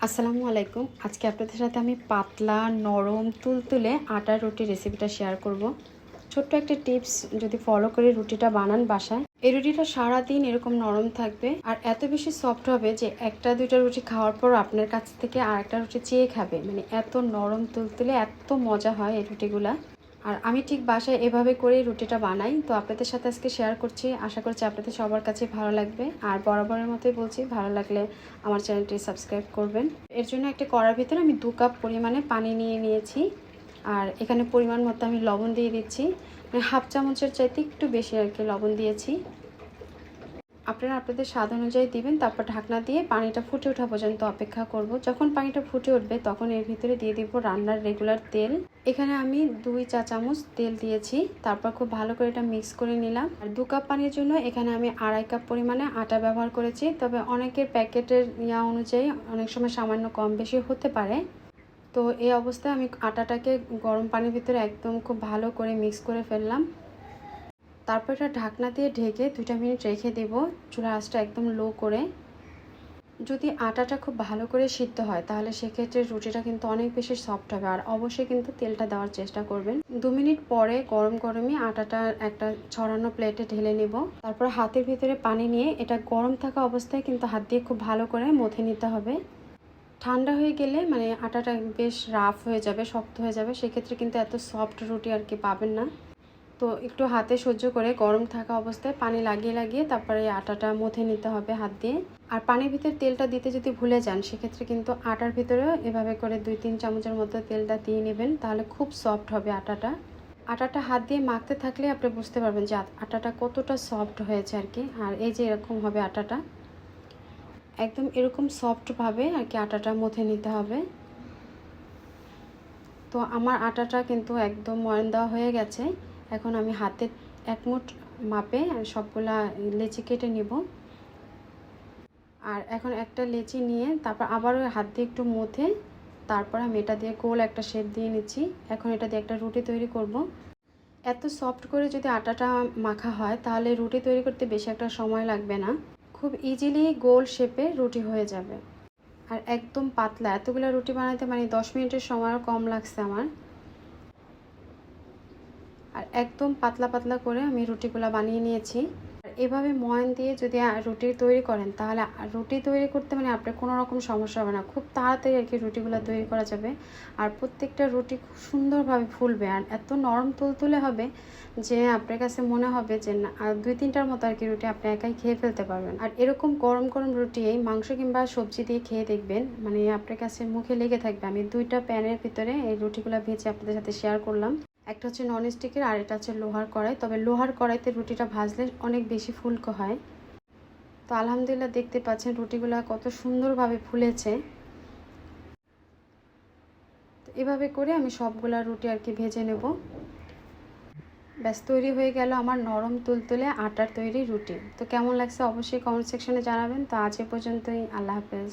আসসালামু আলাইকুম। আজকে আপনাদের সাথে আমি পাতলা নরম তুলতুলে আটার রুটির রেসিপিটা শেয়ার করব। ছোট্ট একটা টিপস যদি ফলো করে রুটিটা বানান বাসায়, এই রুটিটা সারাদিন এরকম নরম থাকবে আর এত বেশি সফট হবে যে একটা দুইটা রুটি খাওয়ার পর আপনার কাছ থেকে আর একটা রুটি চেয়ে খাবে। মানে এত নরম তুলতুলে, এত মজা হয় এই রুটিগুলা। আর আমি ঠিক বাসায় এভাবে করে রুটিটা বানাই, তো আপনাদের সাথে আজকে শেয়ার করছি। আশা করছি আপনাদের সবার কাছে ভালো লাগবে। আর বরাবরের মতোই বলছি, ভালো লাগলে আমার চ্যানেলটি সাবস্ক্রাইব করবেন। এর জন্য একটা কড়ার ভিতরে আমি 2 কাপ পরিমাণে পানি নিয়ে নিয়েছি। আর এখানে পরিমাণ মতো আমি লবণ দিয়ে দিচ্ছি, মানে হাফ চামচের চাইতে একটু বেশি আর কি লবণ দিয়েছি। আপনারা আপনাদের স্বাদ অনুযায়ী দিবেন। তারপর ঢাকনা দিয়ে পানিটা ফুটে ওঠা পর্যন্ত অপেক্ষা করব। যখন পানিটা ফুটে উঠবে তখন এর ভিতরে দিয়ে দিব রান্নার রেগুলার তেল। এখানে আমি 2 চা চামচ তেল দিয়েছি। তারপর খুব ভালো করে এটা মিক্স করে নিলাম। আর 2 কাপ পানির জন্য এখানে আমি 2.5 কাপ পরিমাণে আটা ব্যবহার করেছি। তবে অনেকের প্যাকেটের অনুযায়ী অনেক সময় সামান্য কম বেশি হতে পারে। তো এই অবস্থায় আমি আটাটাকে গরম পানির ভিতরে একদম খুব ভালো করে মিক্স করে ফেললাম। তারপর এটা ঢাকনা দিয়ে ঢেকে 2 মিনিট রেখে দেব, চুলার আঁচটা একদম লো করে। যদি আটাটা খুব ভালো করে সিদ্ধ হয় তাহলে সেক্ষেত্রে রুটিটা কিন্তু অনেক বেশি সফট হবে। আর অবশ্যই কিন্তু তেলটা দেওয়ার চেষ্টা করবেন। 2 মিনিট পরে গরম গরমই আটাটা একটা ছড়ানো প্লেটে ঢেলে নেব। তারপর হাতের ভিতরে পানি নিয়ে এটা গরম থাকা অবস্থায় কিন্তু হাত দিয়ে খুব ভালো করে মথে নিতে হবে। ঠান্ডা হয়ে গেলে মানে আটাটা বেশ রাফ হয়ে যাবে, শক্ত হয়ে যাবে, সেক্ষেত্রে কিন্তু এত সফট রুটি আর কি পাবেন না। তো একটু হাতে সহ্য করে গরম থাকা অবস্থায় পানি লাগিয়ে লাগিয়ে তারপরে আটাটা মথে নিতে হবে হাত দিয়ে। আর পানির ভিতরে তেলটা দিতে যদি ভুলে যান সেক্ষেত্রে কিন্তু আটার ভিতরেও এভাবে করে 2-3 চামচের মতো তেলটা দিয়ে নেবেন, তাহলে খুব সফট হবে আটাটা। আটাটা হাত দিয়ে মাখতে থাকলে আপনি বুঝতে পারবেন যে আটাটা কতটা সফট হয়েছে আর কি। আর এই যে এরকম হবে আটাটা, একদম এরকম সফটভাবে আর কি আটাটা মথে নিতে হবে। তো আমার আটাটা কিন্তু একদম ময়ান দেওয়া হয়ে গেছে। এখন আমি হাতে 1 মুঠ মাপে সবগুলা লেচি কেটে নিব। আর এখন একটা লেচি নিয়ে তারপর আবারও হাত দিয়ে একটু মথে তারপর আমি এটা দিয়ে গোল একটা শেপ দিয়ে নিচ্ছি। এখন এটা দিয়ে একটা রুটি তৈরি করব। এত সফট করে যদি আটাটা মাখা হয় তাহলে রুটি তৈরি করতে বেশি একটা সময় লাগবে না, খুব ইজিলি গোল শেপে রুটি হয়ে যাবে। আর একদম পাতলা, এতগুলো রুটি বানাতে মানে 10 মিনিটের সময়ও কম লাগছে আমার। আর একদম পাতলা পাতলা করে আমি রুটিগুলো বানিয়ে নিয়েছি। আর এভাবে ময়ান দিয়ে যদি রুটি তৈরি করেন তাহলে রুটি তৈরি করতে মানে আপনার কোনো রকম সমস্যা হবে না, খুব তাড়াতাড়ি আর কি রুটিগুলো তৈরি করা যাবে। আর প্রত্যেকটা রুটি খুব সুন্দরভাবে ফুলবে আর এত নরম তুলতুলে হবে যে আপনার কাছে মনে হবে যে না, আর 2-3টার মতো আর কি রুটি আপনি একাই খেয়ে ফেলতে পারবেন। আর এরকম গরম গরম রুটি এই মাংস কিংবা সবজি দিয়ে খেয়ে দেখবেন, মানে আপনার কাছে মুখে লেগে থাকবে। আমি 2টা প্যানের ভিতরে এই রুটিগুলো ভেজে আপনাদের সাথে শেয়ার করলাম। একটা হচ্ছে ননস্টিকের আর এটা হচ্ছে লোহার কড়াই। তবে লোহার কড়াইতে রুটিটা ভাজলে অনেক বেশি ফুলকো হয়। তো আলহামদুলিল্লাহ দেখতে পাচ্ছেন রুটিগুলো কত সুন্দরভাবে ফুলেছে। তো এভাবে করে আমি সবগুলা রুটি আর কি ভেজে নেব। ব্যাস তৈরি হয়ে গেল আমার নরম তুলতুলে আটার তৈরি রুটি। তো কেমন লাগছে অবশ্যই কমেন্ট সেকশনে জানাবেন। তো আজ এ পর্যন্তই, আল্লাহ হাফেজ।